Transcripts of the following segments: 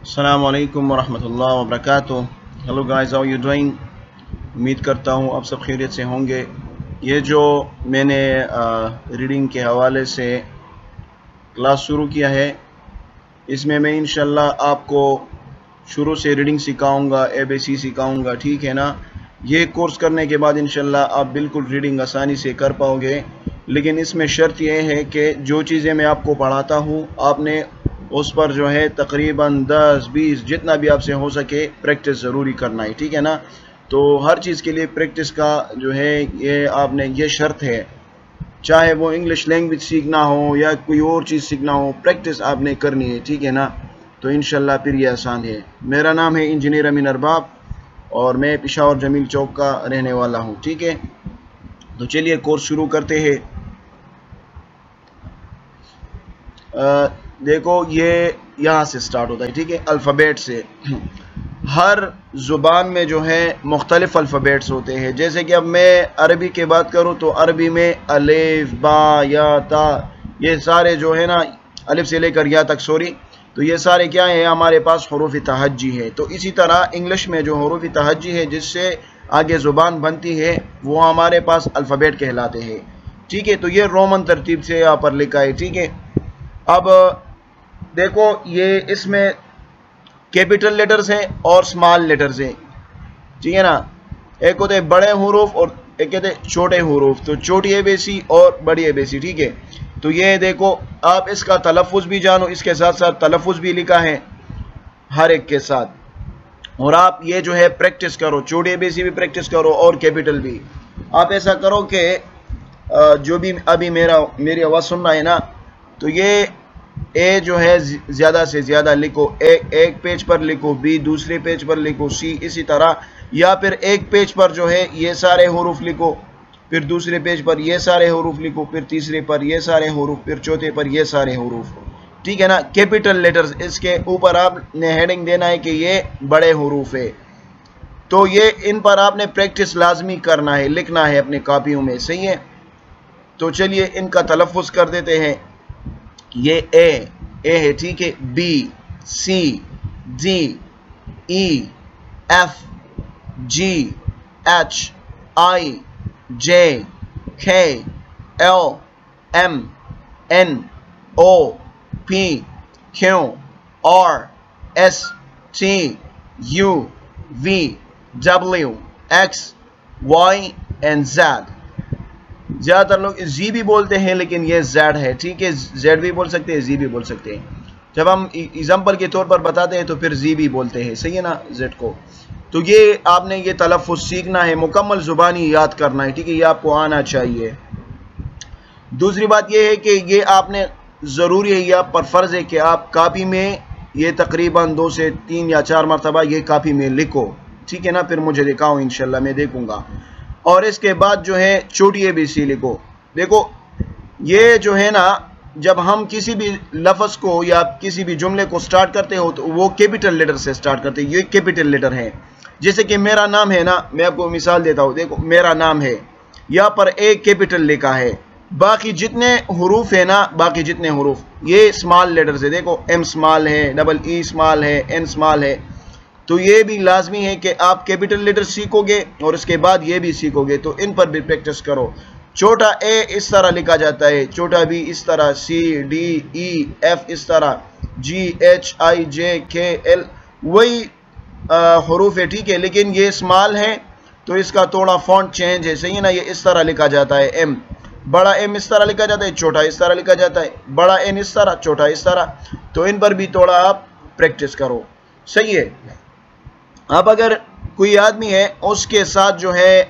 अस्सलामु अलैकुम वरहमतुल्लाहि वबरकातुहू। Hello guys, how you doing. उम्मीद करता हूँ आप सब खैरियत से होंगे। ये जो मैंने रीडिंग के हवाले से क्लास शुरू किया है, इसमें मैं इंशाल्लाह आपको शुरू से रीडिंग सिखाऊंगा, ABC सिखाऊंगा, ठीक है ना। ये कोर्स करने के बाद इंशाल्लाह आप बिल्कुल रीडिंग आसानी से कर पाओगे, लेकिन इसमें शर्त यह है कि जो चीज़ें मैं आपको पढ़ाता हूँ आपने उस पर जो है तकरीबन 10-20 जितना भी आपसे हो सके प्रैक्टिस ज़रूरी करना है, ठीक है ना। तो हर चीज़ के लिए प्रैक्टिस का जो है ये आपने ये शर्त है, चाहे वो इंग्लिश लैंग्वेज सीखना हो या कोई और चीज़ सीखना हो, प्रैक्टिस आपने करनी है, ठीक है ना। तो इंशाल्लाह फिर ये आसान है। मेरा नाम है इंजीनियर अमीन अरबाब और मैं पेशावर जमील चौक का रहने वाला हूँ, ठीक है। तो चलिए कोर्स शुरू करते हैं। देखो ये यहाँ से स्टार्ट होता है, ठीक है, अल्फ़ाबेट से। हर ज़ुबान में जो है मुख्तलिफ अल्फ़ाबेट्स होते हैं। जैसे कि अब मैं अरबी की बात करूँ तो अरबी में अलिफ, बा, या, ता, ये सारे जो है ना, अलिफ से लेकर या तक, सॉरी, तो ये सारे क्या है, हमारे पास हुरूफ तहज्जी है। तो इसी तरह इंग्लिश में जो हुरूफ तहज्जी है जिससे आगे ज़ुबान बनती है वो हमारे पास अल्फ़ाबेट कहलाते हैं, ठीक है। तो ये रोमन तरतीब से यहाँ पर लिखा है, ठीक है। अब देखो ये इसमें कैपिटल लेटर्स हैं और स्मॉल लेटर्स हैं, ठीक है ना। एक होते हैं बड़े हुरूफ और एक कहते हैं छोटे हुरूफ। तो छोटी ABC और बड़ी ABC, ठीक है। तो ये देखो आप इसका तलफ़ुज़ भी जानो, इसके साथ साथ तलफ़ुज़ भी लिखा है हर एक के साथ। और आप ये जो है प्रैक्टिस करो, छोटी ABC भी प्रैक्टिस करो और कैपिटल भी। आप ऐसा करो कि जो भी अभी मेरी आवाज़ सुनना है ना, तो ये ए जो है ज़्यादा से ज़्यादा लिखो। एक पेज पर लिखो, B दूसरे पेज पर लिखो, C इसी तरह। या फिर एक पेज पर जो है ये सारे हुरूफ लिखो, फिर दूसरे पेज पर ये सारे हुरूफ लिखो, फिर तीसरे पर ये सारे हुरूफ, फिर चौथे पर ये सारे हुरूफ, ठीक है ना। कैपिटल लेटर्स, इसके ऊपर आपने हेडिंग देना है कि ये बड़े हुरूफ है। तो ये इन पर आपने प्रैक्टिस लाजमी करना है, लिखना है अपने कॉपियों में, सही है। तो चलिए इनका तलफ़ुज़ कर देते हैं। ये ए है, ठीक है। B, C, D, E, F, G, H, I, J, K, L, M, N, O, P, Q, R, S, T, U, V, W, X, Y and Z। ज़्यादातर लोग जी भी बोलते हैं लेकिन ये जेड है, ठीक है। जेड भी बोल सकते हैं, जी भी बोल सकते हैं। जब हम एग्जाम्पल के तौर पर बताते हैं तो फिर जी भी बोलते हैं, सही है ना, जेड को। तो ये आपने ये तलफ़ुज़ सीखना है, मुकम्मल ज़ुबानी याद करना है, ठीक है। ये आपको आना चाहिए। दूसरी बात ये है कि ये आपने ज़रूरी है, ये आप पर फ़र्ज़ है कि आप कापी में ये तकरीबन 2 से 3 या 4 मरतबा ये कापी में लिखो, ठीक है ना। फिर मुझे दिखाओ, इंशाल्लाह मैं देखूँगा। और इसके बाद जो है छोटी ABC लिखो। देखो ये जो है ना, जब हम किसी भी लफ्ज़ को या किसी भी जुमले को स्टार्ट करते हो तो वो कैपिटल लेटर से स्टार्ट करते हैं। ये कैपिटल लेटर है। जैसे कि मेरा नाम है ना, मैं आपको मिसाल देता हूँ। देखो मेरा नाम है, यहाँ पर एक कैपिटल लिखा है, बाकी जितने हुरूफ है ना, बाकी जितने हुरूफ ये स्मॉल लेटर से। देखो M स्मॉल है, E स्मॉल है, N स्मॉल है। तो ये भी लाजमी है कि आप कैपिटल लेटर सीखोगे और उसके बाद ये भी सीखोगे, तो इन पर भी प्रैक्टिस करो। छोटा A इस तरह लिखा जाता है, छोटा B इस तरह, C, D, E, F इस तरह, G, H, I, J, K, L वही हुरूफ है, ठीक है। लेकिन ये स्मॉल है तो इसका थोड़ा फॉन्ट चेंज है, सही है ना। ये इस तरह लिखा जाता है, M, बड़ा M इस तरह लिखा जाता है, छोटा इस तरह लिखा जाता है, बड़ा N इस तरह, छोटा इस तरह। तो इन पर भी थोड़ा आप प्रैक्टिस करो, सही है। अब अगर कोई आदमी है उसके साथ जो है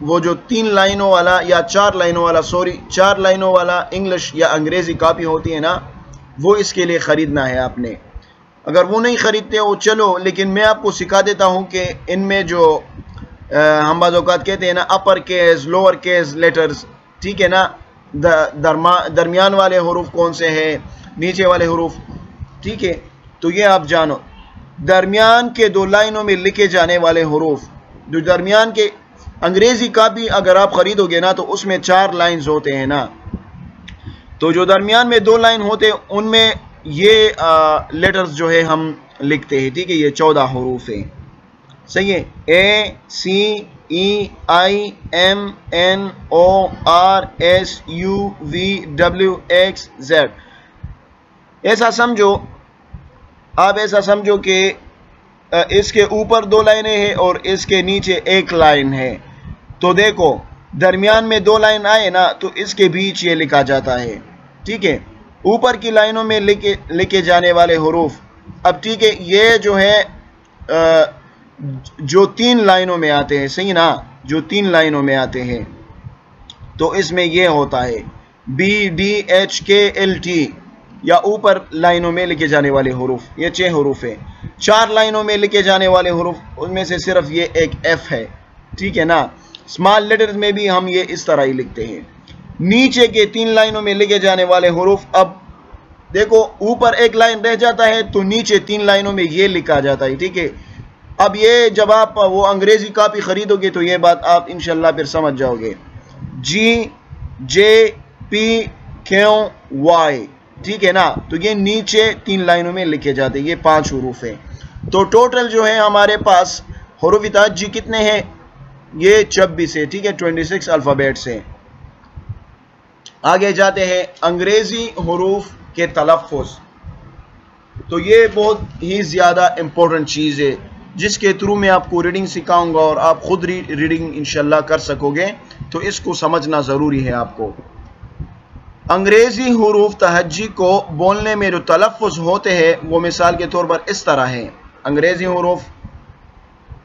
वो जो 3 लाइनों वाला या 4 लाइनों वाला, सॉरी 4 लाइनों वाला इंग्लिश या अंग्रेज़ी कॉपी होती है ना, वो इसके लिए ख़रीदना है आपने। अगर वो नहीं ख़रीदते हो चलो, लेकिन मैं आपको सिखा देता हूँ कि इनमें जो हम बाज़ औक़ात कहते हैं ना upper case, lower case letters, ठीक है ना, दरमियान वाले हुरूफ कौन से हैं, नीचे वाले हुरूफ, ठीक है। तो ये आप जानो, दरमियान के 2 लाइनों में लिखे जाने वाले हुरूफ, जो दरमियान के अंग्रेज़ी कॉपी अगर आप ख़रीदोगे ना तो उसमें 4 लाइन्स होते हैं ना, तो जो दरमियान में 2 लाइन होते हैं उनमें ये लेटर्स जो है हम लिखते हैं, ठीक है। ये 14 हरूफ है, सही है। A C E I M N O R S U V W X Z। ऐसा समझो, आप ऐसा समझो कि इसके ऊपर 2 लाइनें हैं और इसके नीचे 1 लाइन है। तो देखो दरमियान में 2 लाइन आए ना, तो इसके बीच ये लिखा जाता है, ठीक है। ऊपर की लाइनों में लिखे जाने वाले हुरूफ। अब ठीक है, ये जो है जो 3 लाइनों में आते हैं, सही ना, जो 3 लाइनों में आते हैं, तो इसमें ये होता है B D H K L T, या ऊपर लाइनों में लिखे जाने वाले हुरूफ। ये 6 हुरूफ है। 4 लाइनों में लिखे जाने वाले हुरूफ, उनमें से सिर्फ ये एक F है, ठीक है ना। स्मॉल लेटर्स में भी हम ये इस तरह ही लिखते हैं। नीचे के 3 लाइनों में लिखे जाने वाले हुरूफ, अब देखो ऊपर 1 लाइन रह जाता है तो नीचे 3 लाइनों में ये लिखा जाता है, ठीक है। अब ये जब आप वो अंग्रेजी कॉपी खरीदोगे तो ये बात आप इंशाल्लाह फिर समझ जाओगे। G J P Q Y, ठीक है ना। तो ये नीचे 3 लाइनों में लिखे जाते हैं। ये 5 हुरूफ हैं। तो टोटल जो है हमारे पास हुरूफ ताजी कितने हैं? ये 26 है, ठीक है। 26 अल्फ़ाबेट्स हैं। आगे जाते हैं अंग्रेजी हुरूफ के तलफ़्फ़ुज़। तो ये बहुत ही ज़्यादा इम्पोर्टेंट चीज़ है, जिसके थ्रू मैं आपको रीडिंग सिखाऊंगा और आप खुद रीडिंग इंशाल्लाह कर सकोगे। तो इसको समझना ज़रूरी है आपको। अंग्रेजी हुरूफ तहज्जी को बोलने में जो तलफ़्फ़ुज़ होते हैं वो मिसाल के तौर पर इस तरह है। अंग्रेजी हुरूफ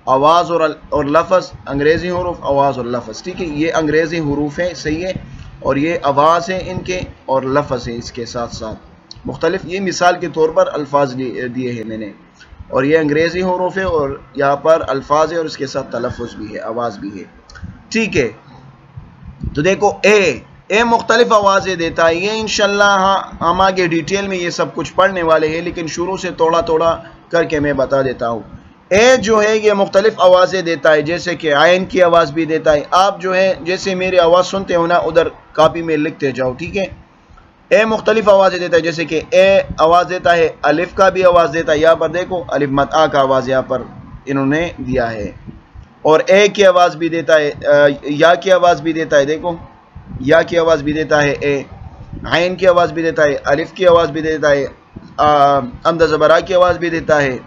आवाज़ और लफ्ज़, अंग्रेजी हुरूफ आवाज़ और लफ्ज़, ठीक है। ये अंग्रेजी हुरूफ है, सही है। और ये आवाज़ है इनके और लफ्ज़ है इसके साथ साथ मुख्तलिफ। ये मिसाल के तौर पर अल्फाज दिए हैं मैंने। और ये अंग्रेजी हुरूफ है और यहाँ पर अल्फाज है और इसके साथ तलफ़्फ़ुज़ भी है, आवाज़ भी है, ठीक है। तो देखो ए मुख्तलिफ आवाज़ें देता है। ये इंशाल्लाह हम आगे डिटेल में ये सब कुछ पढ़ने वाले हैं, लेकिन शुरू से थोड़ा थोड़ा करके मैं बता देता हूँ। ए जो है ये मुख्तलिफ आवाज़ें देता है, जैसे कि आयन की आवाज़ भी देता है। आप जो है जैसे मेरी आवाज़ सुनते हो ना, उधर कॉपी में लिखते जाओ, ठीक है। ए मुख्तलिफ आवाज़ें देता है, जैसे कि ए आवाज़ देता है, अलिफ का भी आवाज़ देता है। यहाँ पर देखो अलिफ मत आ का आवाज़ यहाँ पर इन्होंने दिया है। और ए की आवाज़ भी देता है, या की आवाज़ भी देता है, देखो या की आवाज़ भी देता है ए। आयन की आवाज़ भी देता है, अलिफ की आवाज़ भी देता है, अमदा ज़बरा की आवाज़ भी देता है,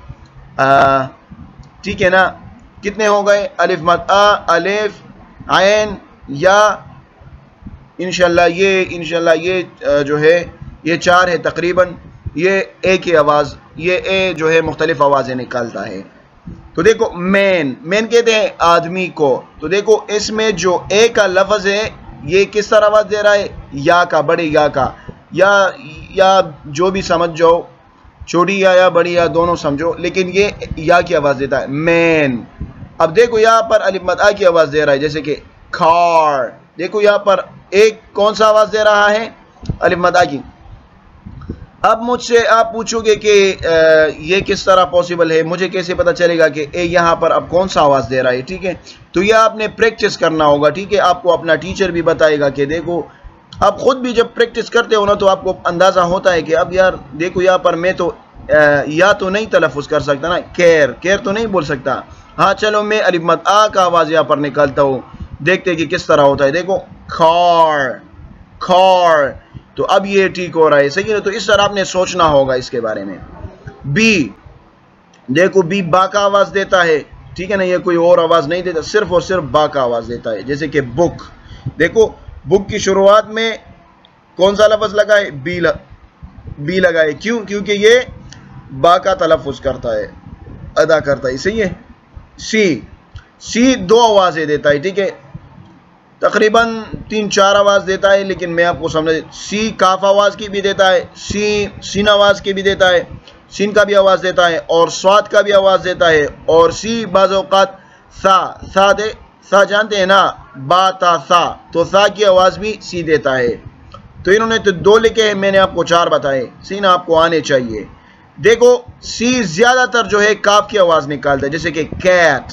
ठीक है ना। कितने हो गए? अलिफ मत आ, अलिफ, आयन, या, इंशाल्लाह ये जो है ये 4 है तकरीबन। ये ए की आवाज़, ये ए जो है मुख्तलिफ आवाज़ें निकालता है। तो देखो मैन कहते हैं आदमी को। तो देखो इसमें जो ए का लफ्ज़ है ये किस तरह आवाज़ दे रहा है? या का, बड़ी या का, या जो भी समझ जाओ, छोटी या बड़ी या दोनों समझो, लेकिन ये या की आवाज़ देता है, मैन। अब देखो यहाँ पर अलिफ मद आ की आवाज़ दे रहा है, जैसे कि कार। देखो यहाँ पर एक कौन सा आवाज़ दे रहा है? अलिफ मद आ की। अब मुझसे आप पूछोगे कि ये किस तरह पॉसिबल है, मुझे कैसे पता चलेगा कि ए यहाँ पर अब कौन सा आवाज़ दे रहा है, ठीक है। तो यह आपने प्रैक्टिस करना होगा, ठीक है। आपको अपना टीचर भी बताएगा कि देखो, आप खुद भी जब प्रैक्टिस करते हो ना तो आपको अंदाज़ा होता है कि अब यार देखो यहाँ पर मैं तो या तो नहीं तलफ़्फ़ुज़ कर सकता ना, केयर तो नहीं बोल सकता। हाँ चलो मैं अलिफ मद आ का आवाज़ यहाँ पर निकालता हूँ, देखते हैं कि किस तरह होता है। देखो कार। तो अब ये ठीक हो रहा है, सही है। तो इस तरह आपने सोचना होगा इसके बारे में। बी, देखो बी बा का आवाज़ देता है, ठीक है ना। ये कोई और आवाज़ नहीं देता, सिर्फ और सिर्फ बा का आवाज़ देता है। जैसे कि बुक, देखो बुक की शुरुआत में कौन सा लफ्ज़ लगा है? बी लगा है। क्यों? क्योंकि ये बा का तलफ़्फ़ुज़ करता है, अदा करता है, सही है। सी 2 आवाज़ें देता है, ठीक है। तकरीबन 3-4 आवाज़ देता है, लेकिन मैं आपको समझ, सी काफ आवाज़ की भी देता है, सीन आवाज़ की भी देता है, सीन का भी आवाज़ देता है, और स्वाद का भी आवाज़ देता है। और सी बाज़ औक़ात सा जानते हैं ना, बा ता सा, तो सा की आवाज़ भी सी देता है। तो इन्होंने तो 2 लिखे हैं, मैंने आपको 4 बताए। सीन आपको आने चाहिए। देखो सी ज़्यादातर जो है काफ की आवाज़ निकालता है, जैसे कि कैट,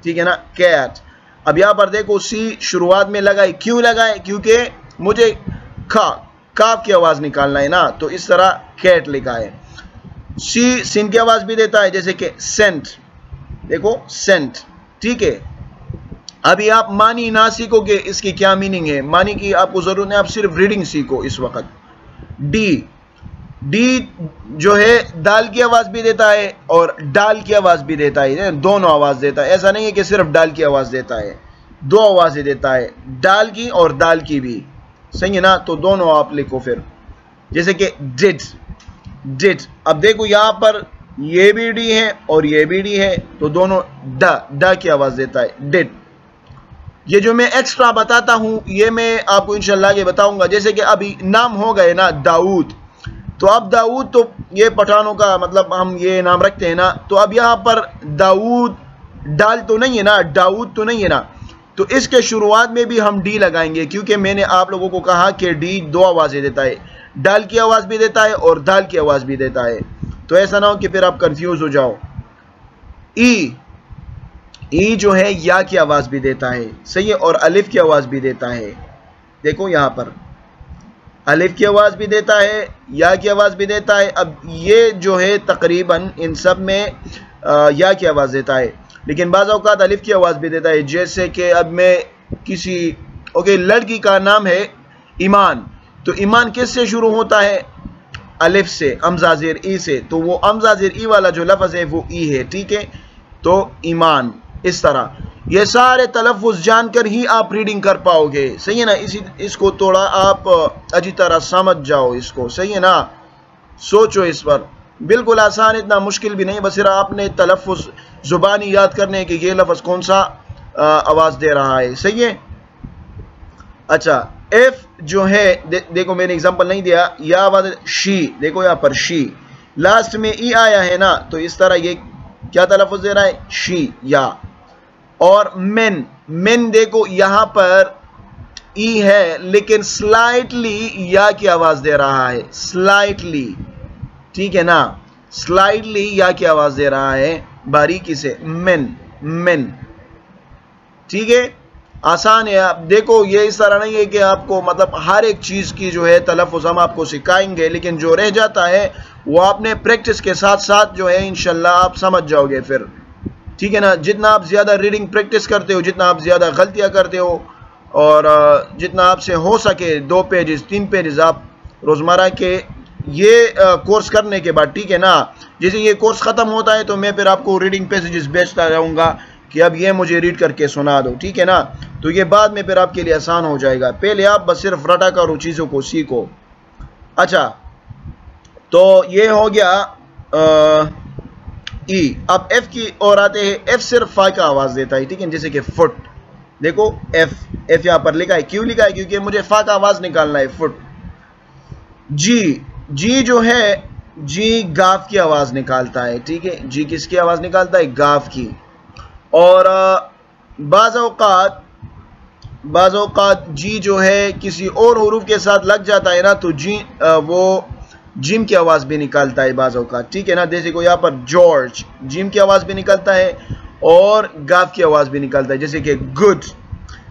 ठीक है ना, कैट। अब यहाँ पर देखो सी शुरुआत में लगाए, क्यों लगाए? क्योंकि मुझे काफ की आवाज़ निकालना है ना, तो इस तरह कैट लिखा है। सी सिन की आवाज भी देता है, जैसे कि सेंट, देखो सेंट, ठीक है। अभी आप मानी ना सीखोगे इसकी क्या मीनिंग है, मानी की आपको जरूरत नहीं, आप सिर्फ रीडिंग सीखो इस वक्त। डी, डी जो है दाल की आवाज भी देता है और डाल की आवाज भी देता है, दोनों आवाज देता है। ऐसा नहीं है कि सिर्फ डाल की आवाज देता है, दो आवाजें देता है, डाल की और दाल की भी, सही है ना। तो दोनों आप लिखो फिर, जैसे कि डिड, डिड। अब देखो यहां पर ये भी डी है और ये भी डी है, तो दोनों ड की आवाज देता है, डिड। ये जो मैं एक्स्ट्रा बताता हूं ये मैं आपको इंशाल्लाह आगे बताऊंगा। जैसे कि अभी नाम हो गए ना दाऊद, तो अब दाऊद तो ये पठानों का मतलब हम ये नाम रखते हैं ना, तो अब यहां पर दाऊद डाल तो नहीं है ना, दाऊद तो नहीं है ना, तो इसके शुरुआत में भी हम डी लगाएंगे, क्योंकि मैंने आप लोगों को कहा कि डी दो आवाजें देता है, डाल की आवाज भी देता है और दाल की आवाज भी देता है। तो ऐसा ना हो कि फिर आप कंफ्यूज हो जाओ। ई, ई जो है या की आवाज भी देता है, सही है, और अलिफ की आवाज भी देता है। देखो यहां पर अलिफ की आवाज भी देता है, या की आवाज भी देता है। अब ये जो है तकरीबन इन सब में या की आवाज देता है, लेकिन बाज़ औक़ात अलिफ की आवाज भी देता है। जैसे कि अब मैं किसी लड़की का नाम है ईमान, तो ईमान किससे शुरू होता है, अलिफ से, हमज़ा ज़ेर ई से, तो वो हमज़ा ज़ेर ई वाला जो लफ्ज़ है वो ई है, ठीक है। तो ईमान, इस तरह ये सारे तलफ़ुज़ जानकर ही आप रीडिंग कर पाओगे, सही है ना। इसको थोड़ा आप अच्छी तरह समझ जाओ इसको, सही है ना, सोचो इस पर। बिल्कुल आसान, इतना मुश्किल भी नहीं, बस सिर्फ आपने तलफ़ुज़ ज़ुबानी याद करने कि ये लफ्ज़ कौन सा आवाज़ दे रहा है, सही है। अच्छा, एफ जो है देखो मैंने एग्जांपल नहीं दिया, या आवाज़ शी, देखो यहाँ पर शी, लास्ट में ई आया है ना, तो इस तरह ये क्या तलफ़ुज़ दे रहा है, शी, या। और मेन, मेन देखो यहां पर ई है लेकिन स्लाइटली या की आवाज दे रहा है, स्लाइटली, ठीक है ना, स्लाइटली या की आवाज दे रहा है बारीकी से, मेन, मेन, ठीक है, आसान है। आप देखो ये इस तरह नहीं है कि आपको मतलब हर एक चीज की जो है तलफ़ुज़ हम आपको सिखाएंगे, लेकिन जो रह जाता है वो आपने प्रैक्टिस के साथ साथ जो है इंशाल्लाह आप समझ जाओगे फिर, ठीक है ना। जितना आप ज्यादा रीडिंग प्रैक्टिस करते हो, जितना आप ज्यादा गलतियां करते हो, और जितना आपसे हो सके 2 पेजेस 3 पेजेस आप रोजमर्रा के ये कोर्स करने के बाद, ठीक है ना, जैसे ये कोर्स खत्म होता है तो मैं फिर आपको रीडिंग पैसेजेस भेजता रहूंगा कि अब ये मुझे रीड करके सुना दो, ठीक है ना। तो ये बाद में फिर आपके लिए आसान हो जाएगा, पहले आप बस सिर्फ रटा करो, चीजों को सीखो। अच्छा, तो ये हो गया ई। अब एफ की ओर आते हैं। एफ सिर्फ फा का आवाज देता है, ठीक है, जैसे कि फुट, देखो एफ, एफ यहां पर लिखा है, क्यों लिखा है, क्योंकि मुझे फा का आवाज निकालना है, फुट। जी, जी जो है, जी गाफ की आवाज निकालता है, ठीक है, जी किसकी आवाज निकालता है, गाफ की। और बाज़ औक़ात जी जो है किसी और हुरूफ के साथ लग जाता है ना, तो जी वो जिम की आवाज भी निकालता है बाज़ औक़ात, ठीक है ना। जैसे को यहाँ पर जॉर्ज, जिम की आवाज भी निकालता है और गाफ की आवाज भी निकालता है, जैसे कि गुड,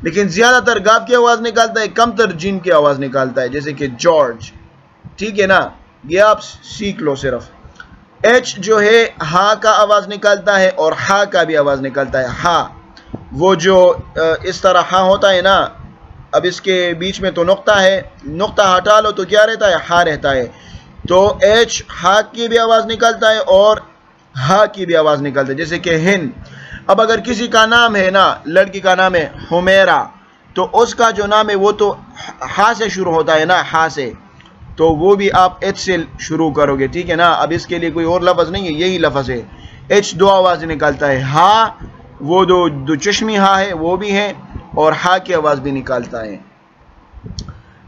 लेकिन ज्यादातर गाफ की आवाज निकालता है, कमतर जिम की आवाज निकालता है, जैसे कि जॉर्ज, ठीक है ना। ये आप सीख लो सिर्फ। एच जो है हा का आवाज निकालता है और हा का भी आवाज निकालता है, हा, वो जो इस तरह हा होता है ना, अब इसके बीच में तो नुक्ता है, नुक्ता हटा लो तो क्या रहता है, हा रहता है। तो एच हा की भी आवाज निकालता है और हा की भी आवाज निकालता है, जैसे कि हिंद। अब अगर किसी का नाम है ना, लड़की का नाम है हुमेरा, तो उसका जो नाम है वो तो हा से शुरू होता है ना, हा से, तो वो भी आप एच से शुरू करोगे, ठीक है ना। अब इसके लिए कोई और लफ्ज नहीं है, यही लफ्ज है। एच दो आवाज निकालता है, हा वो दो चश्मी हा है वो भी है, और हा की आवाज भी निकालता है।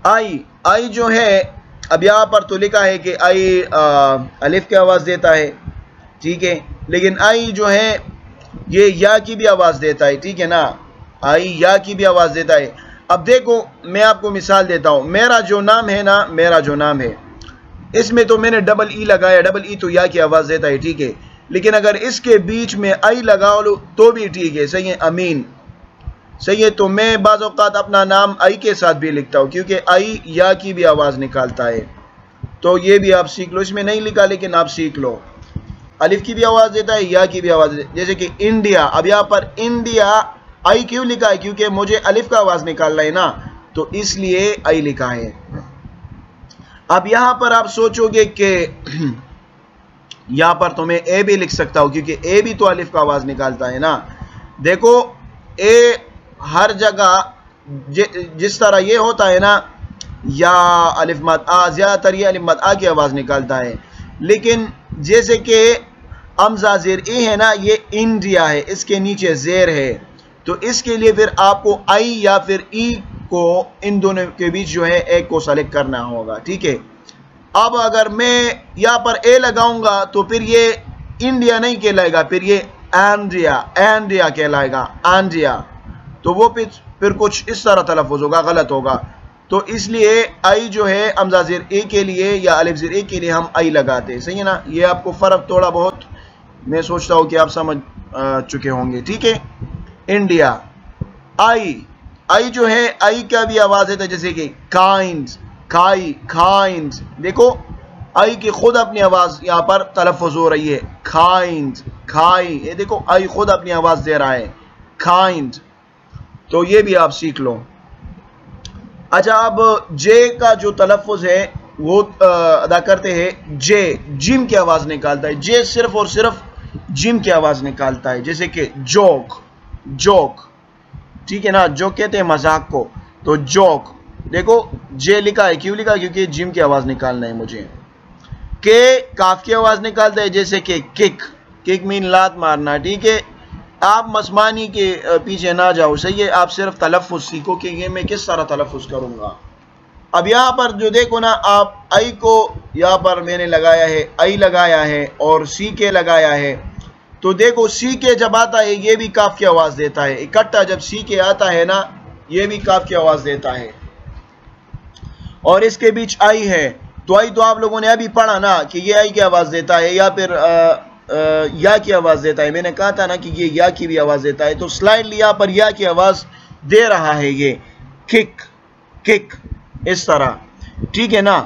आई, आई जो है, अब यहाँ पर तो लिखा है कि आई अलिफ की आवाज देता है, ठीक है, लेकिन आई जो है ये या की भी आवाज देता है, ठीक है ना, आई या की भी आवाज देता है। अब देखो मैं आपको मिसाल देता हूं, मेरा जो नाम है ना, मेरा जो नाम है, इसमें तो मैंने डबल ई लगाया, डबल ई तो या की आवाज देता है, ठीक है, लेकिन अगर इसके बीच में आई लगा लो तो भी ठीक है, सही है, अमीन, सही है। तो मैं बाज़ औक़ात अपना नाम आई के साथ भी लिखता हूं, क्योंकि आई या की भी आवाज निकालता है, तो ये भी आप सीख लो, इसमें नहीं लिखा लेकिन आप सीख लो। अलिफ की भी आवाज देता है, या की भी आवाज देता है। जैसे कि इंडिया, अब यहाँ पर इंडिया आई क्यों लिखा है? क्योंकि मुझे अलिफ का आवाज निकालना है ना, तो इसलिए आई लिखा है। अब यहां पर आप सोचोगे कि यहां पर तो मैं ए भी लिख सकता हूं, क्योंकि ए भी तो अलिफ का आवाज निकालता है ना। देखो ए हर जगह जिस तरह ये होता है ना, या अलिफ मद आ, ज्यादातर ये अलिफ मद आ की आवाज निकालता है। लेकिन जैसे कि हमजा ज़ेर ए है ना, ये इंडिया है, इसके नीचे जेर है, तो इसके लिए फिर आपको आई या फिर ई को, इन दोनों के बीच जो है एक को सेलेक्ट करना होगा, ठीक है। अब अगर मैं यहाँ पर ए लगाऊंगा तो फिर ये इंडिया नहीं कहलाएगा, फिर ये एंडिया, एंडिया कहलाएगा, एंडिया। तो वो फिर कुछ इस तरह तलफ़ुज़ होगा, गलत होगा। तो इसलिए आई जो है हमज़ा ज़ेर ए के लिए या अलिफ ज़ेर ए के लिए हम आई लगाते हैं, सही है ना। ये आपको फ़र्क थोड़ा बहुत मैं सोचता हूँ कि आप समझ चुके होंगे, ठीक है। इंडिया, आई, आई जो है आई का भी आवाज है, जैसे कि काइंड, खाई, काइंड। देखो आई की खुद अपनी आवाज यहाँ पर तलफ़ुज़ हो रही है, काइंड, खाई। ये देखो आई खुद अपनी आवाज दे रहा है, काइंड। तो ये भी आप सीख लो। अच्छा, अब जे का जो तलफ़ुज़ है वो अदा करते हैं जे, जिम की आवाज निकालता है। जे सिर्फ और सिर्फ जिम की आवाज निकालता है, जैसे कि जोक, जोक, ठीक है ना, जो कहते हैं मजाक को, तो जोक। देखो जे लिखा है, क्यों लिखा है? क्योंकि जिम की आवाज निकालना है मुझे। के काफ की आवाज निकालता है, जैसे कि किक, किक मीन लात मारना, ठीक है। आप मसमानी के पीछे ना जाओ, सही है, आप सिर्फ तलफ़ुज़ सीखो कि ये मैं किस तरह तलफ़ुज़ करूंगा। अब यहाँ पर जो देखो ना, आप आई को यहाँ पर मैंने लगाया है, आई लगाया है और सी के लगाया है। तो देखो सी के जब आता है ये भी काफ की आवाज देता है, इकट्ठा जब सी के आता है ना, ये भी काफ की आवाज देता है। और इसके बीच आई है, तो आई तो आप लोगों ने अभी पढ़ा ना कि ये आई की आवाज देता है या फिर या की आवाज देता है। मैंने कहा था ना कि ये या की भी आवाज देता है, तो स्लाइडली यहाँ पर या की आवाज दे रहा है ये, किक, किक, इस तरह, ठीक है ना।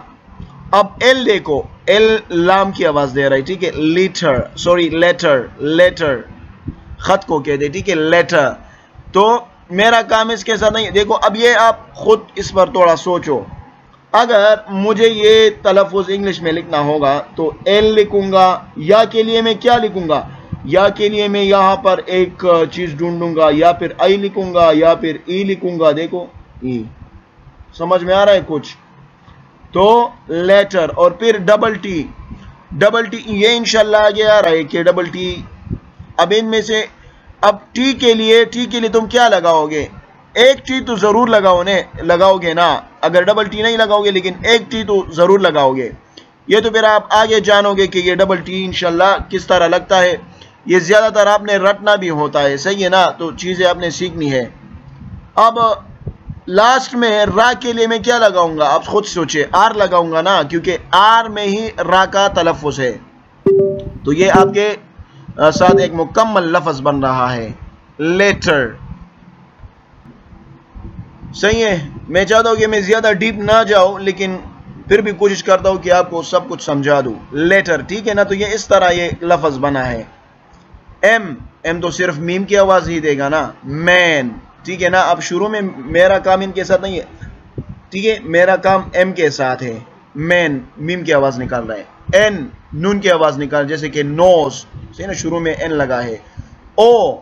अब एल देखो, एल लाम की आवाज दे रहा है, ठीक है। लेटर, सॉरी लेटर, लेटर खत को कहते, ठीक है, लेटर। तो मेरा काम इसके साथ नहीं। देखो अब ये आप खुद इस पर थोड़ा सोचो, अगर मुझे ये तलफ़ुज़ इंग्लिश में लिखना होगा तो एल लिखूंगा, या के लिए मैं क्या लिखूंगा? या के लिए मैं यहाँ पर एक चीज ढूंढूंगा, या फिर आई लिखूंगा या फिर ई लिखूंगा। देखो ई, समझ में आ रहा है कुछ? तो लेटर और फिर डबल टी, डबल टी, ये इंशाल्लाह आगे आ रहा है कि डबल टी। अब इनमें से अब टी के लिए तुम क्या लगाओगे? एक टी तो जरूर लगाओगे ना, अगर डबल टी नहीं लगाओगे लेकिन एक टी तो जरूर लगाओगे। ये तो फिर आप आगे जानोगे कि ये डबल टी इंशाल्लाह किस तरह लगता है। ये ज्यादातर आपने रटना भी होता है, सही है ना, तो चीजें आपने सीखनी है। अब लास्ट में रा के लिए मैं क्या लगाऊंगा? आप खुद सोचिए, आर लगाऊंगा ना, क्योंकि आर में ही रा का तलफ़ुज़ है। तो ये आपके साथ एक मुकम्मल लफ्ज बन रहा है, लेटर, सही है। मैं चाहता हूं कि मैं ज्यादा डीप ना जाऊं, लेकिन फिर भी कोशिश करता हूं कि आपको सब कुछ समझा दूं। लेटर, ठीक है ना। तो ये इस तरह ये लफ्ज बना है। एम, एम तो सिर्फ मीम की आवाज ही देगा ना, मैन, ठीक है ना। अब शुरू में मेरा काम इनके साथ नहीं है, ठीक है, मेरा काम एम के साथ है। मैन मीम की आवाज निकाल रहा है। एन नून की आवाज निकाल, जैसे कि नोज, सही ना, शुरू में एन लगा है। ओ,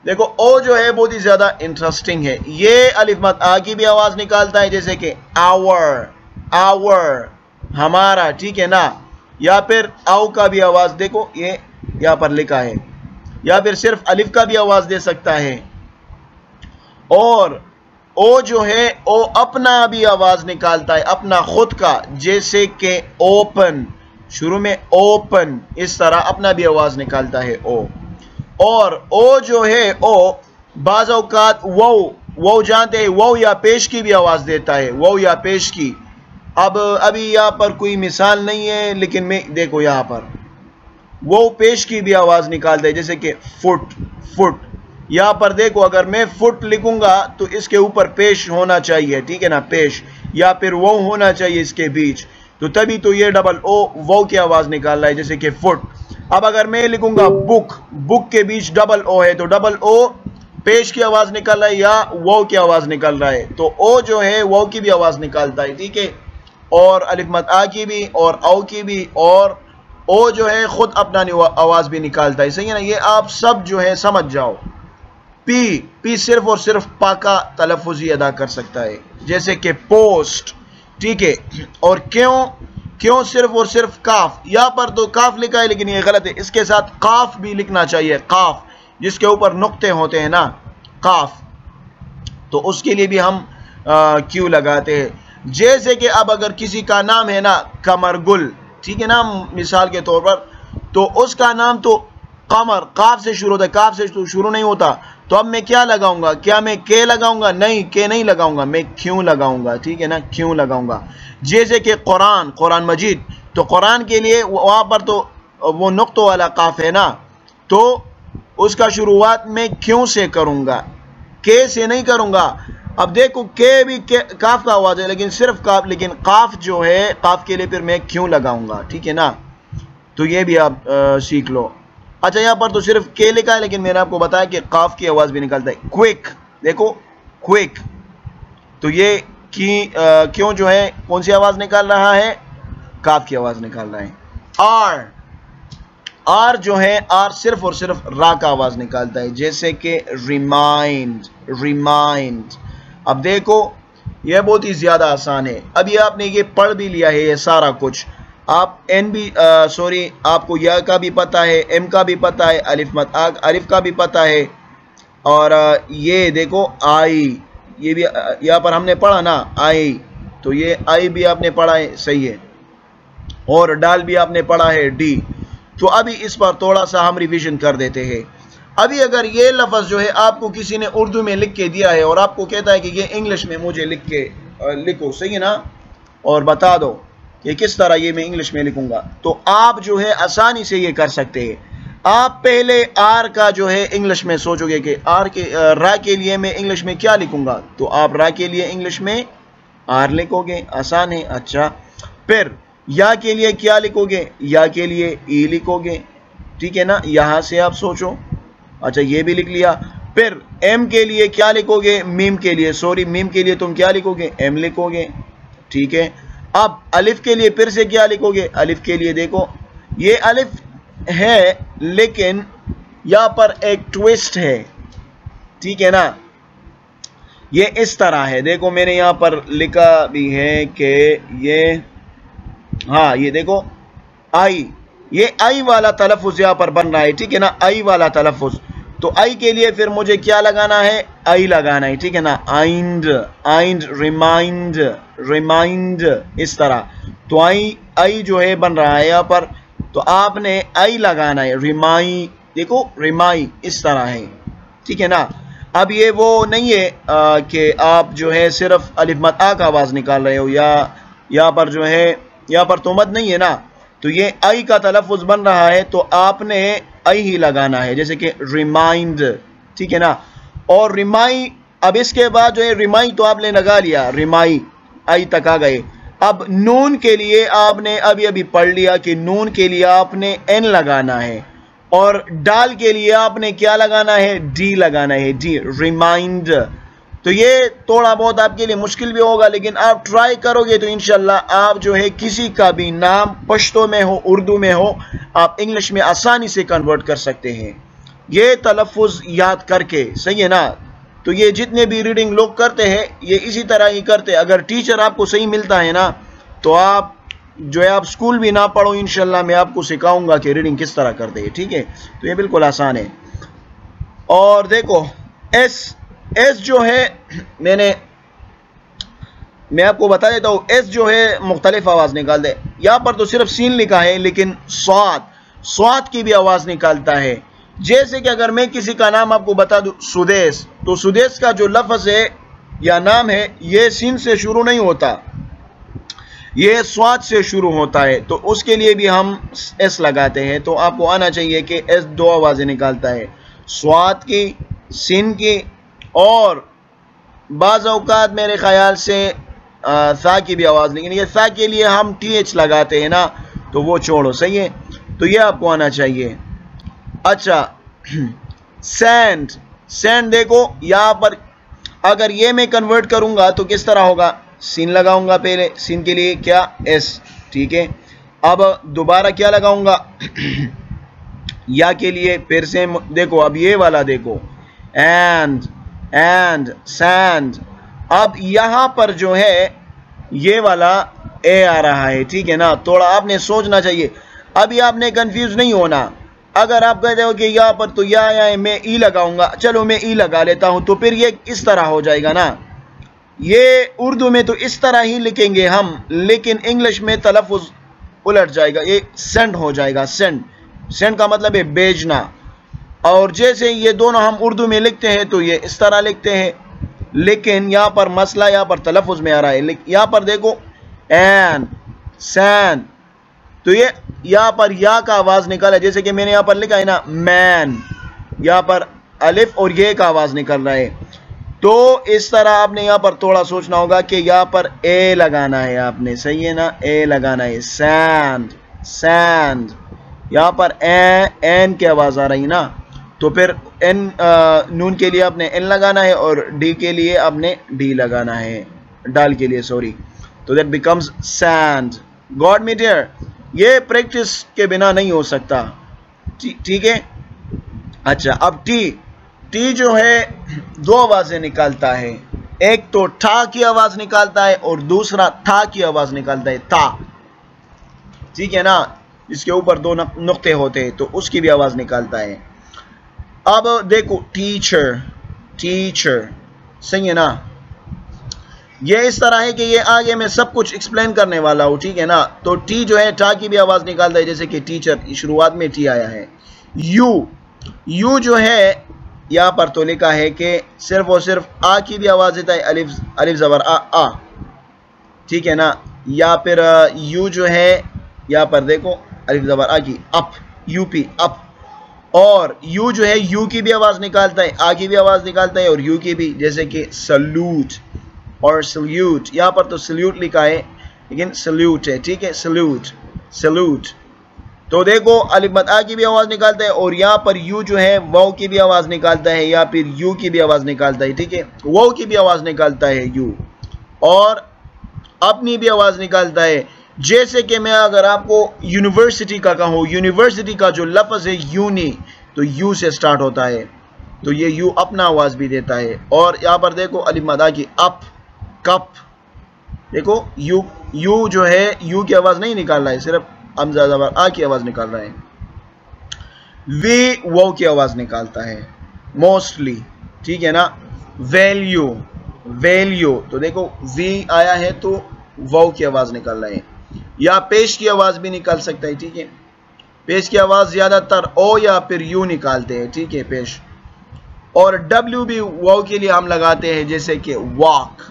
देखो ओ जो है बहुत ही ज्यादा इंटरेस्टिंग है। ये अलिफ मद आ की भी आवाज निकालता है, जैसे कि आवर, आवर, हमारा, ठीक है ना। या फिर आओ का भी आवाज देखो, ये यहां पर लिखा है। या फिर सिर्फ अलिफ का भी आवाज दे सकता है। और ओ जो है ओ अपना भी आवाज निकालता है, अपना खुद का, जैसे कि ओपन, शुरू में ओपन, इस तरह अपना भी आवाज निकालता है ओ। और ओ जो है ओ बाज़ औक़ात वो जानते हैं, वो या पेश की भी आवाज देता है, वो या पेश की। अब अभी यहाँ पर कोई मिसाल नहीं है, लेकिन मैं देखो यहाँ पर वो पेश की भी आवाज निकालता है, जैसे कि फुट, फुट। यहाँ पर देखो अगर मैं फुट लिखूंगा तो इसके ऊपर पेश होना चाहिए, ठीक है ना, पेश, या फिर वो होना चाहिए इसके बीच। तो तभी तो ये डबल ओ वो की आवाज निकाल रहा है, जैसे कि फुट। अब अगर मैं लिखूंगा बुक, बुक के बीच डबल ओ है तो डबल ओ पेश की आवाज निकाल रहा है या वो की आवाज निकाल रहा है, तो ओ जो है वो की भी आवाज निकालता है, ठीक है, और अलिफ मद आ की भी और औ की भी, और ओ जो है खुद अपना आवाज भी निकालता है, सही है ना। ये आप सब जो है समझ जाओ। पी सिर्फ और सिर्फ पा का तलफ़ुज़ ही अदा कर सकता है, जैसे कि पोस्ट, ठीक है। और क्यों सिर्फ और सिर्फ काफ, यहां पर तो काफ लिखा है लेकिन ये गलत है, इसके साथ काफ भी लिखना चाहिए, काफ जिसके ऊपर नुक्ते होते हैं ना, काफ, तो उसके लिए भी हम क्यों लगाते हैं। जैसे कि अब अगर किसी का नाम है ना कमरगुल, ठीक है ना, मिसाल के तौर पर, तो उसका नाम तो कमर काफ से शुरू होता है, काफ से तो शुरू नहीं होता, तो अब मैं क्या लगाऊंगा, क्या मैं के लगाऊंगा, नहीं के नहीं लगाऊंगा, मैं क्यों लगाऊंगा, ठीक है ना, क्यों लगाऊंगा। जैसे कि कुरान, कुरान मजीद, तो कुरान के लिए वहां पर तो वो नुक्तों वाला काफ है ना, तो उसका शुरुआत मैं क्यों से करूंगा, के से नहीं करूंगा। अब देखो के भी काफ का आवाज है लेकिन सिर्फ काफ, लेकिन काफ जो है काफ के लिए फिर मैं क्यों लगाऊंगा, ठीक है ना, तो ये भी आप सीख लो। अच्छा यहाँ पर तो सिर्फ के लिखा है लेकिन मैंने आपको बताया कि काफ की आवाज भी निकलता है। क्विक, देखो क्विक, तो ये क्यों जो है कौन सी आवाज निकाल रहा है, काफ की आवाज निकाल रहा है। आर जो है, आर सिर्फ और सिर्फ रा का आवाज निकालता है, जैसे कि रिमाइंड। अब देखो यह बहुत ही ज्यादा आसान है। अभी आपने ये पढ़ भी लिया है, ये सारा कुछ आप एन भी सॉरी आपको या का भी पता है, एम का भी पता है, अलिफ मद आ अलिफ का भी पता है, और ये देखो आई, ये भी यहाँ पर हमने पढ़ा ना आई, तो ये आई भी आपने पढ़ा है, सही है, और डाल भी आपने पढ़ा है डी। तो अभी इस पर थोड़ा सा हम रिवीजन कर देते हैं। अभी अगर ये लफ्ज़ जो है आपको किसी ने उर्दू में लिख के दिया है और आपको कहता है कि ये इंग्लिश में मुझे लिखो, सही है ना, और बता दो कि किस तरह ये मैं इंग्लिश में लिखूंगा, तो आप जो है आसानी से ये कर सकते हैं। आप पहले आर का जो है इंग्लिश में सोचोगे कि आर के रा के लिए मैं इंग्लिश में क्या लिखूंगा, तो आप रा के लिए इंग्लिश में आर लिखोगे, आसान है। अच्छा, फिर या के लिए क्या लिखोगे, या के लिए ई लिखोगे, ठीक है ना, यहां से आप सोचो। अच्छा ये भी लिख लिया। फिर एम के लिए क्या लिखोगे, मीम के लिए, सॉरी मीम के लिए तुम क्या लिखोगे, एम लिखोगे, ठीक है। अब अलिफ के लिए फिर से क्या लिखोगे, अलिफ के लिए देखो ये अलिफ है लेकिन यहां पर एक ट्विस्ट है, ठीक है ना, ये इस तरह है, देखो मैंने यहां पर लिखा भी है कि ये, हाँ ये देखो आई, ये आई वाला तलफ़ुज़ यहां पर बन रहा है, ठीक है ना, आई वाला तलफ़ुज़। तो आई के लिए फिर मुझे क्या लगाना है, आई लगाना है, ठीक है ना, आइंड, रिमाइंड, इस तरह। तो आई जो है बन रहा है यहां पर, तो आपने आई लगाना है, रिमाई, देखो रिमाई इस तरह है, ठीक है ना। अब ये वो नहीं है कि आप जो है सिर्फ अलिफ मद आ का आवाज निकाल रहे हो, या यहाँ पर जो है यहाँ पर तो मद नहीं है ना, तो ये आई का तलफ़ुज़ बन रहा है, तो आपने आई ही लगाना है, जैसे कि रिमाइंड, ठीक है ना। और रिमाई, अब इसके बाद जो है रिमाई तो आपने लगा लिया, रिमाई आई तक आ गए। अब नून के लिए आपने अभी पढ़ लिया कि नून के लिए आपने एन लगाना है, और डाल के लिए आपने क्या लगाना है, डी लगाना है, डी, रिमाइंड। तो ये थोड़ा बहुत आपके लिए मुश्किल भी होगा, लेकिन आप ट्राई करोगे तो इंशाल्लाह आप जो है किसी का भी नाम पश्तो में हो, उर्दू में हो, आप इंग्लिश में आसानी से कन्वर्ट कर सकते हैं, ये तलफ़ुज़ याद करके, सही है ना। तो ये जितने भी रीडिंग लोग करते हैं ये इसी तरह ही करते हैं। अगर टीचर आपको सही मिलता है ना, तो आप जो है आप स्कूल भी ना पढ़ो, इंशाल्लाह मैं आपको सिखाऊंगा कि रीडिंग किस तरह करते हैं, ठीक है। तो ये बिल्कुल आसान है। और देखो एस जो है मैं आपको बता देता हूँ, एस जो है मुख्तलिफ आवाज निकाल दे। यहाँ पर तो सिर्फ सीन लिखा है लेकिन स्वाद की भी आवाज निकालता है। जैसे कि अगर मैं किसी का नाम आपको बता दूं सुदेश, तो सुदेश का जो लफ्ज है या नाम है ये सीन से शुरू नहीं होता, ये स्वाद से शुरू होता है, तो उसके लिए भी हम एस लगाते हैं। तो आपको आना चाहिए कि एस दो आवाजें निकालता है, स्वाद की, सीन की, और बाज़ औक़ात मेरे ख्याल से सा की भी आवाज, लेकिन ये सा के लिए हम TH लगाते हैं ना, तो वो छोड़ो, सही है। तो ये आपको आना चाहिए। अच्छा, सैंड, सैंड देखो यहां पर अगर ये मैं कन्वर्ट करूंगा तो किस तरह होगा, सीन लगाऊंगा पहले, सीन के लिए क्या S, ठीक है। अब दोबारा क्या लगाऊंगा या के लिए फिर से देखो, अब ये वाला देखो, एंड सैंड। अब यहां पर जो है ये वाला ए आ रहा है, ठीक है ना। थोड़ा आपने सोचना चाहिए, अभी आपने कंफ्यूज नहीं होना। अगर आप कहते हो कि यहाँ पर तो या मैं ई लगाऊंगा, चलो मैं ई लगा लेता हूं, तो फिर ये इस तरह हो जाएगा ना। ये उर्दू में तो इस तरह ही लिखेंगे हम, लेकिन इंग्लिश में तलफ़ुज़ उलट जाएगा, ये सेंड हो जाएगा। सेंड, सेंड का मतलब है भेजना। और जैसे ये दोनों हम उर्दू में लिखते हैं तो ये इस तरह लिखते हैं, लेकिन यहाँ पर मसला यहाँ पर तलफ़ुज़ में आ रहा है। यहाँ पर देखो एन सैन, तो ये यहाँ पर या का आवाज़ निकला, जैसे कि मैंने यहाँ पर लिखा है ना मैन, यहाँ पर अलिफ और ये का आवाज़ निकल रहा है। तो इस तरह आपने यहाँ पर थोड़ा सोचना होगा कि यहाँ पर ए लगाना है आपने, सही है ना, ए लगाना है। सैंड, सैंड, यहाँ पर एन की आवाज़ आ रही ना, तो फिर एन नून के लिए आपने एन लगाना है और डी के लिए आपने डी लगाना है, डाल के लिए सॉरी, तो that becomes sand. God me dear, ये प्रैक्टिस के बिना नहीं हो सकता, ठीक है। अच्छा, अब टी, टी जो है दो आवाजें निकालता है, एक तो ठा की आवाज निकालता है और दूसरा था की आवाज निकालता है, था, ठीक है ना, इसके ऊपर दो नुक्ते होते हैं तो उसकी भी आवाज निकालता है। अब देखो टीचर, टीचर, सही है ना। ये इस तरह है कि ये आगे मैं सब कुछ एक्सप्लेन करने वाला हूं, ठीक है ना। तो टी जो है टा की भी आवाज निकालता है, जैसे कि टीचर शुरुआत में टी आया है। यू, यू जो है यहाँ पर तो लिखा है कि सिर्फ और सिर्फ आ की भी आवाज देता है, अलिफ, अलिफ जबर आ, ठीक है ना। या फिर यू जो है यहाँ पर देखो अलिफ जबर आ की, अप, यूपी, अप। और यू जो है यू की भी आवाज निकालता है, आ की भी आवाज निकालता है और यू की भी, जैसे कि सल्यूट और सल्यूट। यहाँ पर तो सल्यूट लिखा है लेकिन सल्यूट है, ठीक है, सल्यूट, सल्यूट। तो देखो अलिफ मद आ की भी आवाज निकालता है और यहाँ पर यू जो है वाव की भी आवाज निकालता है, या फिर यू की भी आवाज निकालता है, ठीक है, वाव की भी आवाज निकालता है यू, और अपनी भी आवाज निकालता है। जैसे कि मैं अगर आपको यूनिवर्सिटी का कहूँ, यूनिवर्सिटी का जो लफ्ज है यूनी, तो यू से स्टार्ट होता है, तो ये यू अपना आवाज भी देता है। और यहाँ पर देखो अलिफ मद आ की, अप, कप, देखो यू, यू जो है यू की आवाज नहीं निकाल रहा है, सिर्फ हमजा ज़बर आ की आवाज निकाल रहा है। वी वो की आवाज निकालता है मोस्टली, ठीक है ना। वैल्यू, वैल्यू, तो देखो वी आया है तो वो की आवाज निकल रहा है, या पेश की आवाज भी निकाल सकता है, ठीक है। पेश की आवाज ज्यादातर ओ या फिर यू निकालते हैं, ठीक है, पेश। और डब्ल्यू भी वो के लिए हम लगाते हैं, जैसे कि वॉक,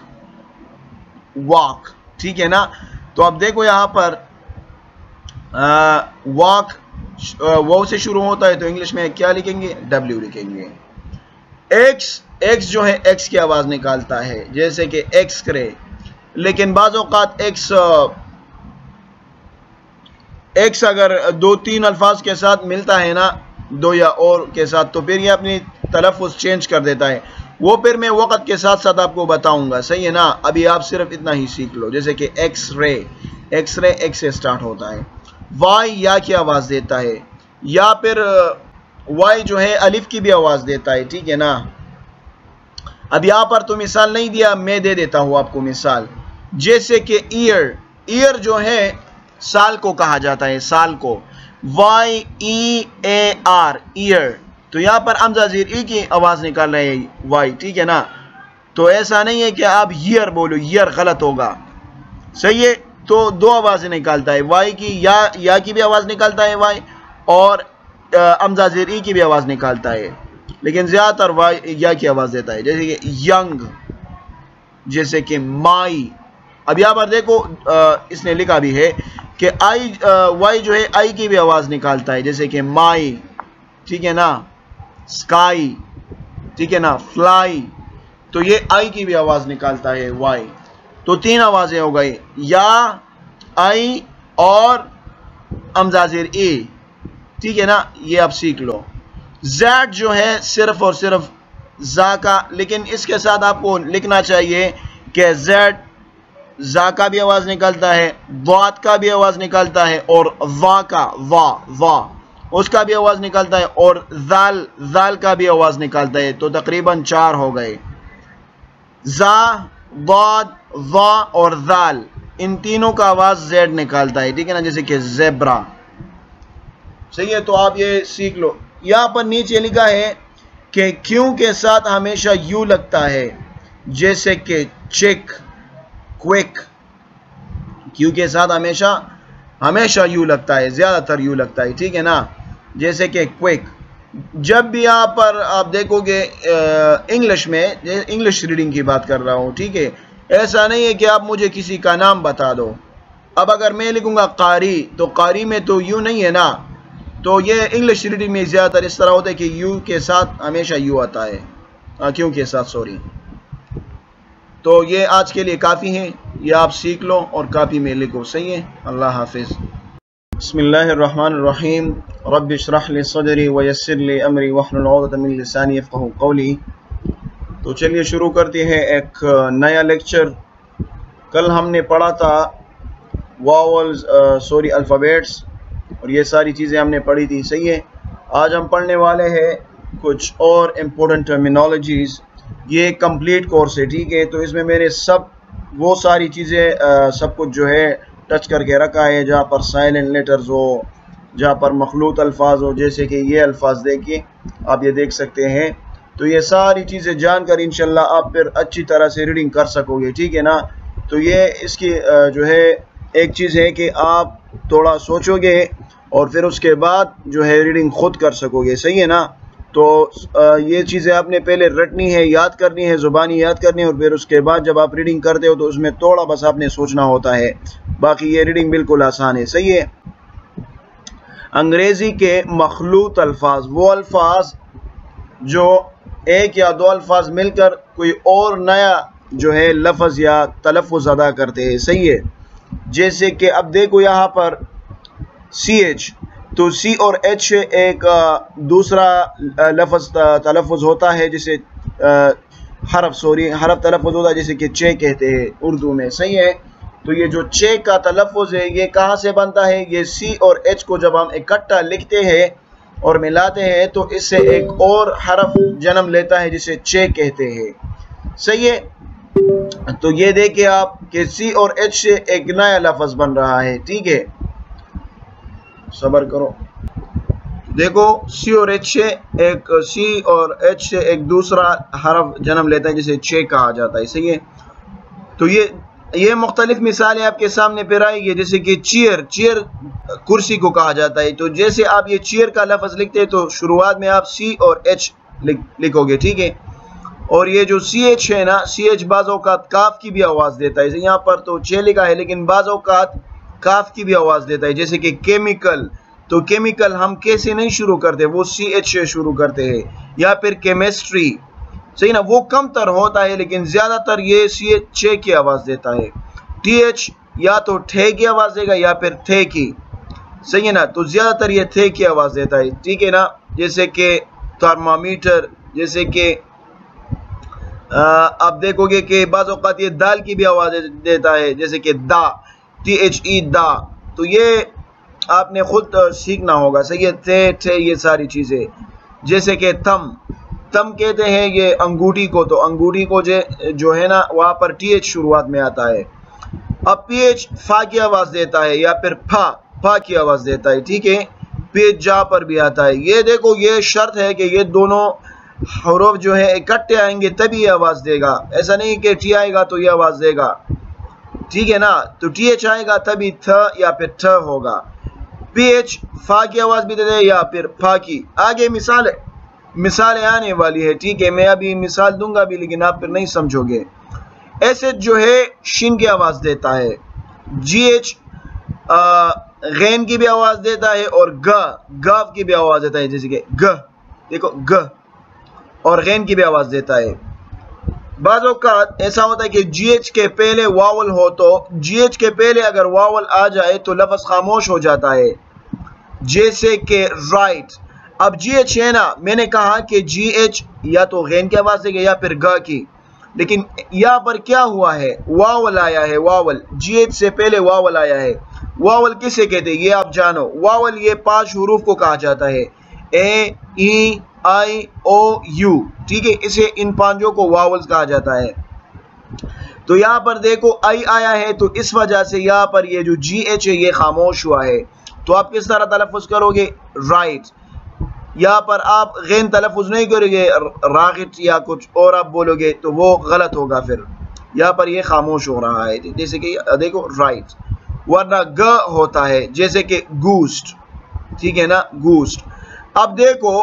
वॉक, ठीक है ना। तो अब देखो यहाँ पर वॉक वो से शुरू होता है, तो इंग्लिश में क्या लिखेंगे, डब्ल्यू लिखेंगे। एक्स, एक्स जो है एक्स की आवाज निकालता है, जैसे कि एक्स करे, लेकिन बाज़ औक़ात एक्स, एक्स अगर दो तीन अल्फाज के साथ मिलता है ना, दो या और के साथ, तो फिर ये अपनी तलफ़ुज़ चेंज कर देता है। वो फिर मैं वक़्त के साथ साथ आपको बताऊंगा, सही है ना। अभी आप सिर्फ इतना ही सीख लो, जैसे कि X ray, X ray x से स्टार्ट होता है। वाई या की आवाज देता है, या फिर वाई जो है अलिफ की भी आवाज देता है, ठीक है ना। अब यहाँ पर तो मिसाल नहीं दिया, मैं दे देता हूं आपको मिसाल, जैसे कि ईयर, ईयर जो है साल को कहा जाता है, साल को, Y E A R, year. तो यहाँ पर हमजा ज़ेर ई की आवाज निकाल रहे हैं वाई, ठीक है ना। तो ऐसा नहीं है कि आप ईयर बोलो, ईयर गलत होगा, सही है। तो दो आवाजें निकालता है, वाई की, या की भी आवाज निकालता है वाई, और हमजा ज़ेर ई की भी आवाज निकालता है, लेकिन ज्यादातर वाई या की आवाज देता है, जैसे कि यंग, जैसे कि माई। अब यहाँ पर देखो इसने लिखा भी है कि आई, वाई जो है आई की भी आवाज निकालता है, जैसे कि माई, ठीक है ना, स्काई, ठीक है ना, फ्लाई, तो ये आई की भी आवाज निकालता है वाई। तो 3 आवाजें हो गई, या, आई और अमजाजिर ए, ठीक है ना, ये आप सीख लो। ज़ैड जो है सिर्फ और सिर्फ जा का, लेकिन इसके साथ आपको लिखना चाहिए कि ज़ैड जा का भी आवाज निकलता है, वात का भी आवाज निकलता है, और वा का, वा उसका भी आवाज निकलता है, और जाल का भी आवाज निकलता है। तो तकरीबन 4 हो गए, जा, वाद, वा और जाल, इन तीनों का आवाज जेड निकालता है, ठीक है ना, जैसे कि ज़ेब्रा। सही है, तो आप ये सीख लो। यहां पर नीचे लिखा है कि क्यों के साथ हमेशा यू लगता है, जैसे कि चेक, क्विक, क्यों के साथ हमेशा यू लगता है, ज्यादातर यू लगता है, ठीक है ना, जैसे कि क्विक। जब भी यहाँ पर आप देखोगे इंग्लिश में, इंग्लिश रीडिंग की बात कर रहा हूँ, ठीक है, ऐसा नहीं है कि आप मुझे किसी का नाम बता दो। अब अगर मैं लिखूंगा कारी, तो कारी में तो यू नहीं है ना, तो ये इंग्लिश रीडिंग में ज्यादातर इस तरह होता है कि यू के साथ हमेशा यू आता है, क्यों के साथ, सॉरी। तो ये आज के लिए काफ़ी है, ये आप सीख लो और कापी में लिखो। सही है, अल्लाह हाफिज़। बिस्मिल्लाहिर्रहमानिर्रहीम, रब्बि इश्रह ली सदरी व यस्सिर ली अमरी वहलुल उक़दतम मिन लिसानी यफ़क़हू क़ौली। तो चलिए शुरू करते हैं एक नया लेक्चर। कल हमने पढ़ा था वावल्स, सॉरी अल्फ़ाबेट्स, और ये सारी चीज़ें हमने पढ़ी थी। सही है, आज हम पढ़ने वाले हैं कुछ और इम्पोर्टेंट टर्मिनोलॉजीज़। ये कंप्लीट कोर्स है, ठीक है, तो इसमें मेरे वो सारी चीज़ें सब कुछ जो है टच करके रखा है, जहाँ पर साइलेंट लेटर्स हो, जहाँ पर मखलूत अल्फाज हो, जैसे कि ये अल्फाज देखिए, आप ये देख सकते हैं। तो ये सारी चीज़ें जानकर इंशाल्लाह आप फिर अच्छी तरह से रीडिंग कर सकोगे, ठीक है ना। तो ये इसकी जो है एक चीज़ है कि आप थोड़ा सोचोगे और फिर उसके बाद जो है रीडिंग खुद कर सकोगे। सही है ना। तो ये चीज़ें आपने पहले रटनी है, याद करनी है, ज़ुबानी याद करनी है, और फिर उसके बाद जब आप रीडिंग करते हो तो उसमें थोड़ा बस आपने सोचना होता है, बाकी ये रीडिंग बिल्कुल आसान है। सही है। अंग्रेज़ी के मखलूत अल्फाज, वो अल्फाज जो एक या दो अल्फाज मिलकर कोई और नया जो है लफ्ज़ या तलफ़्फ़ुज़ अदा करते हैं। सही है। जैसे कि अब देखो यहाँ पर CH, तो C और H एक दूसरा लफ्ज़ तलफ़्फ़ुज़ होता है, जिसे हरफ तलफ़्फ़ुज़ होता है, जैसे कि चे कहते हैं उर्दू में। सही है। तो ये जो चे का तलफ़्फ़ुज़ है ये कहाँ से बनता है, ये C और H को जब हम इकट्ठा लिखते हैं और मिलाते हैं तो इससे एक और हरफ जन्म लेता है जिसे चे कहते हैं। सही है। तो ये देखिए आप कि C और H से एक नया लफ्ज़ बन रहा है। ठीक है, सब्र करो। देखो C और H से एक दूसरा हरफ जन्म लेता है जिसे चे कहा जाता है। सही है। तो ये मुख्तलिफ मिसालें आपके सामने फिर आएगी, जैसे कि चेयर कुर्सी को कहा जाता है। तो जैसे आप ये चेयर का लफ्ज़ लिखते हैं तो शुरुआत में आप C और H लिखोगे। ठीक है। और ये जो CH है ना, CH बाज़ औक़ात काफ की भी आवाज़ देता है। यहाँ पर तो चे लिखा है लेकिन बाज़ औक़ात काफ की भी आवाज़ देता है। जैसे कि केमिकल, तो केमिकल हम कैसे नहीं शुरू करते, वो CH से शुरू करते हैं। या फिर केमिस्ट्री, सही ना, वो कम तर होता है लेकिन ज़्यादातर ये CH चे की आवाज़ देता है। TH या तो ठे की आवाज़ देगा या फिर थे की। सही है ना। तो ज़्यादातर ये थे की आवाज़ देता है। ठीक है ना। जैसे कि थर्मामीटर, जैसे कि आप देखोगे कि बाज़ औक़ात ये दाल की भी आवाज़ देता है, जैसे कि दा, THE दा। तो ये आपने खुद सीखना होगा। सही है। थे ये सारी चीज़ें। जैसे कि थम कहते हैं ये अंगूठी को, तो अंगूठी को जो है ना वहाँ पर TH शुरुआत में आता है। अब PH फा की आवाज़ देता है या फिर फा की आवाज़ देता है। ठीक है। PH जा पर भी आता है। ये देखो ये शर्त है कि ये दोनों हरूफ जो है इकट्ठे आएंगे तभी ये आवाज़ देगा। ऐसा नहीं कि टी आएगा तो ये आवाज़ देगा। ठीक है ना। तो TH आएगा तभी थ या फिर ठ होगा। PH फा की आवाज़ भी दे दे या फिर फा की। आगे मिसालें आने वाली है। ठीक है। मैं अभी मिसाल दूंगा भी लेकिन आप फिर नहीं समझोगे। ऐसे जो है शिन की आवाज़ देता है। GH गैन की भी आवाज़ देता है और गाफ की भी आवाज़ देता है। जैसे कि ग, देखो ग, और गैन की भी आवाज़ देता है। बाज़ औक़ात ऐसा होता है कि GH के पहले वावल हो, तो GH के पहले अगर वावल आ जाए तो लफ्ज़ खामोश हो जाता है, जैसे कि राइट। अब GH है ना, मैंने कहा कि GH या तो गैन की आवाज़ देगा या फिर ग की, लेकिन यहाँ पर क्या हुआ है, वावल आया है, वावल GH से पहले वावल आया है। वावल किसे कहते हैं ये आप जानो, वावल ये 5 हुरूफ को कहा जाता है, A E I O U, ठीक है, इसे इन 5 को वावल्स कहा जाता है। तो यहाँ पर देखो आई आया है, तो इस वजह से यहाँ पर ये जो GH है ये खामोश हुआ है। तो आप किस तरह तलफ़ुज़ करोगे, राइट। यहाँ पर आप गैन तलफ़ुज़ नहीं करोगे, रागिट या कुछ और आप बोलोगे तो वो गलत होगा, फिर यहाँ पर ये खामोश हो रहा है, जैसे कि देखो राइट, वरना ग होता है, जैसे कि गूस्ट, ठीक है ना, गूस्ट। अब देखो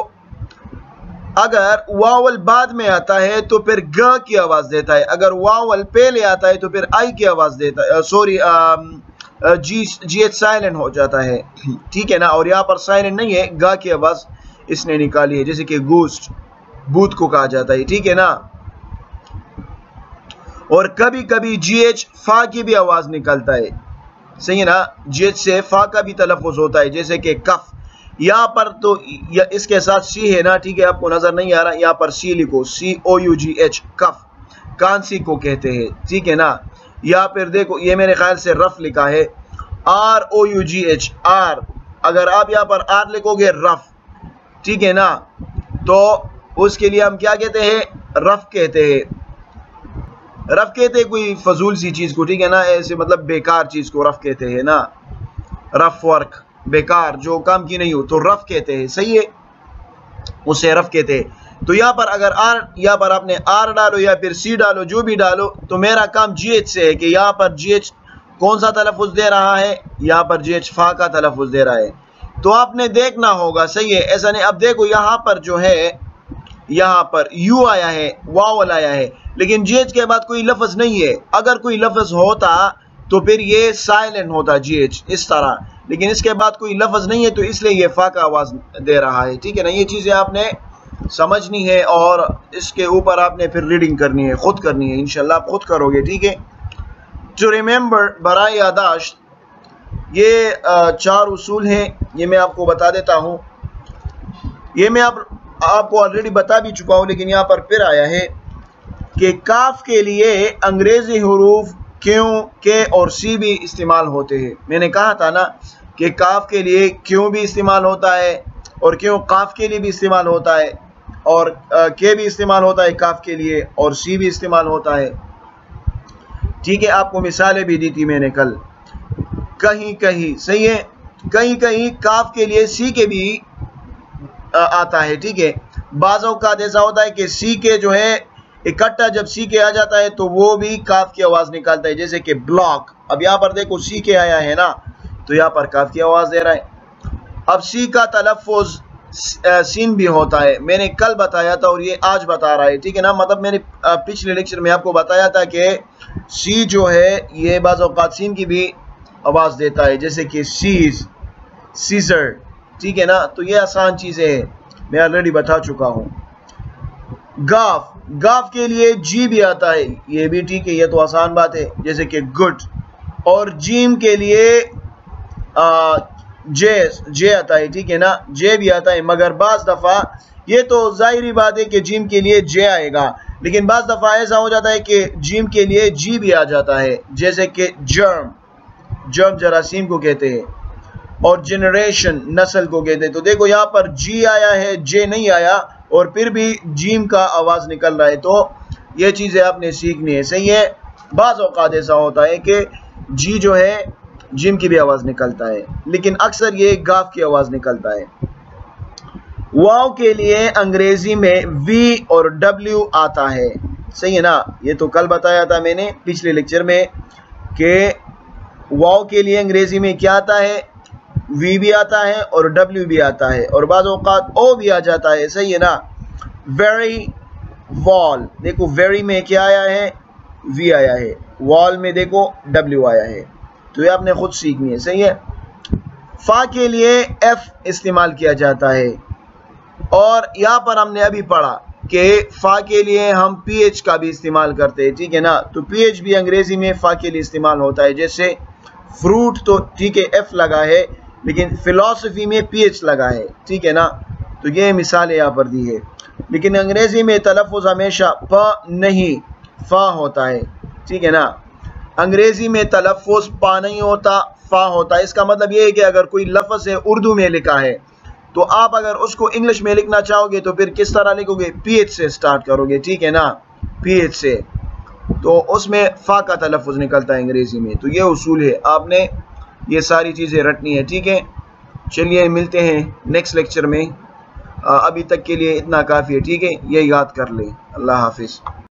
अगर वावल बाद में आता है तो फिर ग की आवाज़ देता है, अगर वावल पहले आता है तो फिर आई की आवाज़ देता है, सॉरी GH साइलेंट हो जाता है, ठीक है ना। और यहाँ पर साइलेंट नहीं है, ग की आवाज़ इसने निकाली है, जैसे कि गोस्ट, बूथ को कहा जाता है, ठीक है ना। और कभी कभी GH फा की भी आवाज़ निकलता है, सही है ना, GH से फा का भी तलफ़ुज़ होता है, जैसे कि कफ। यहाँ पर तो इसके साथ सी है ना, ठीक है, आपको नजर नहीं आ रहा, यहाँ पर सी लिखो, COUGH, कफ, कांसी को कहते हैं, ठीक है ना। या फिर देखो ये मेरे ख्याल से रफ लिखा है, ROUGH, आर, अगर आप यहाँ पर आर लिखोगे रफ, ठीक है ना, तो उसके लिए हम क्या कहते हैं, रफ कहते हैं। रफ कहते हैं कोई फजूल सी चीज को, ठीक है ना, ऐसे मतलब बेकार चीज को रफ कहते हैं ना, रफ वर्क, बेकार जो काम की नहीं हो, तो रफ कहते हैं, सही है, उसे रफ कहते हैं। तो यहाँ पर अगर आर, यहाँ पर आपने आर डालो या फिर सी डालो, जो भी डालो, तो मेरा काम GH से है कि यहाँ पर GH कौन सा तलफ़ुज़ दे रहा है, यहाँ पर GH फा का तलफ़ुज़ दे रहा है, तो आपने देखना होगा, सही है, ऐसा नहीं। अब देखो यहाँ पर जो है, यहाँ पर U आया है, वावल आया है, लेकिन GH के बाद कोई लफ्ज़ नहीं है। अगर कोई लफ्ज़ होता तो फिर ये साइलेंट होता GH इस तरह, लेकिन इसके बाद कोई लफ्ज़ नहीं है, तो इसलिए ये फा का आवाज़ दे रहा है, ठीक है ना। ये चीज़ें आपने समझनी है और इसके ऊपर आपने फिर रीडिंग करनी है, खुद करनी है, इंशाल्लाह आप खुद करोगे, ठीक है। टू रिमेंबर, बराए यादाश्त, ये 4 उसूल हैं, ये मैं आपको बता देता हूँ। ये मैं आपको ऑलरेडी बता भी चुका हूँ, लेकिन यहाँ पर फिर आया है कि काफ के लिए अंग्रेजी हुरूफ क्यों, के और सी भी इस्तेमाल होते हैं। मैंने कहा था ना कि काफ के लिए क्यों भी इस्तेमाल होता है और क्यों काफ के लिए भी इस्तेमाल होता है, और के भी इस्तेमाल होता है काफ के लिए, और सी भी इस्तेमाल होता है, ठीक है। आपको मिसालें भी दी थी मैंने कल, कहीं कहीं, सही है, कहीं कहीं काफ के लिए सी के भी आता है, ठीक है। बाज़ औक़ात ऐसा होता है कि सी के जो है इकट्ठा जब सी के आ जाता है तो वो भी काफ की आवाज़ निकालता है, जैसे कि ब्लॉक। अब यहाँ पर देखो सी के आया है ना, तो यहाँ पर काफ की आवाज़ दे रहा है। अब सी का तलफ़ुज़ सीन भी होता है, मैंने कल बताया था और ये आज बता रहा है, ठीक है ना। मतलब मैंने पिछले लेक्चर में आपको बताया था कि सी जो है ये बाज़ औक़ात सीन की भी आवाज़ देता है, जैसे कि सीज, सीजर, ठीक है ना। तो ये आसान चीज़ें हैं, मैं ऑलरेडी बता चुका हूँ। गाफ, गाफ के लिए जी भी आता है, ये भी ठीक है, ये तो आसान बात है, जैसे कि गुड। और जीम के लिए जे आता है, ठीक है ना, जे भी आता है, मगर बाज़ दफ़ा ये तो ज़ाहिरी बात है कि जीम के लिए जे आएगा, लेकिन बाज़ दफ़ा ऐसा हो जाता है कि जीम के लिए जी भी आ जाता है, जैसे कि जर्म, जर्म जरासीम को कहते हैं, और जनरेशन नस्ल को कहते हैं। तो देखो यहाँ पर जी आया है, जे नहीं आया, और फिर भी जीम का आवाज़ निकल रहा है, तो ये चीज़ें आपने सीखनी है, सही है। बाज़ औक़ात ऐसा होता है कि जी जो है जिम की भी आवाज़ निकलता है, लेकिन अक्सर ये गाफ की आवाज़ निकलता है। वाव के लिए अंग्रेज़ी में वी और डब्ल्यू आता है, सही है ना, ये तो कल बताया था मैंने पिछले लेक्चर में कि वाव के लिए अंग्रेज़ी में क्या आता है, वी भी आता है और डब्ल्यू भी आता है, और बाज़ औक़ात ओ भी आ जाता है, सही है ना। वेरी, वॉल, देखो वेरी में क्या आया है, वी आया है, वॉल में देखो डब्ल्यू आया है, तो ये आपने खुद सीखनी है, सही है। फा के लिए एफ इस्तेमाल किया जाता है, और यहाँ पर हमने अभी पढ़ा कि फ़ा के लिए हम PH का भी इस्तेमाल करते हैं, ठीक है ना। तो PH भी अंग्रेज़ी में फ़ा के लिए इस्तेमाल होता है। जैसे फ्रूट तो ठीक है F लगा है, लेकिन फ़िलॉसफी में PH लगा है, ठीक है ना। तो ये मिसाल यहाँ पर दी है। लेकिन अंग्रेज़ी में तलफ़ुज़ हमेशा प नहीं फ़ा होता है, ठीक है ना। अंग्रेज़ी में तलफ़ुज़ पा नहीं होता, फ़ा होता है। इसका मतलब ये है कि अगर कोई लफ्ज़ है उर्दू में लिखा है, तो आप अगर उसको इंग्लिश में लिखना चाहोगे तो फिर किस तरह लिखोगे? PH से स्टार्ट करोगे, ठीक है ना, PH से। तो उसमें फ़ा का तलफ़ुज़ निकलता है अंग्रेज़ी में। तो ये उसूल है, आपने ये सारी चीज़ें रटनी है, ठीक है। चलिए मिलते हैं नेक्स्ट लेक्चर में। अभी तक के लिए इतना काफ़ी है, ठीक है, ये याद कर लें। अल्लाह हाफिज़।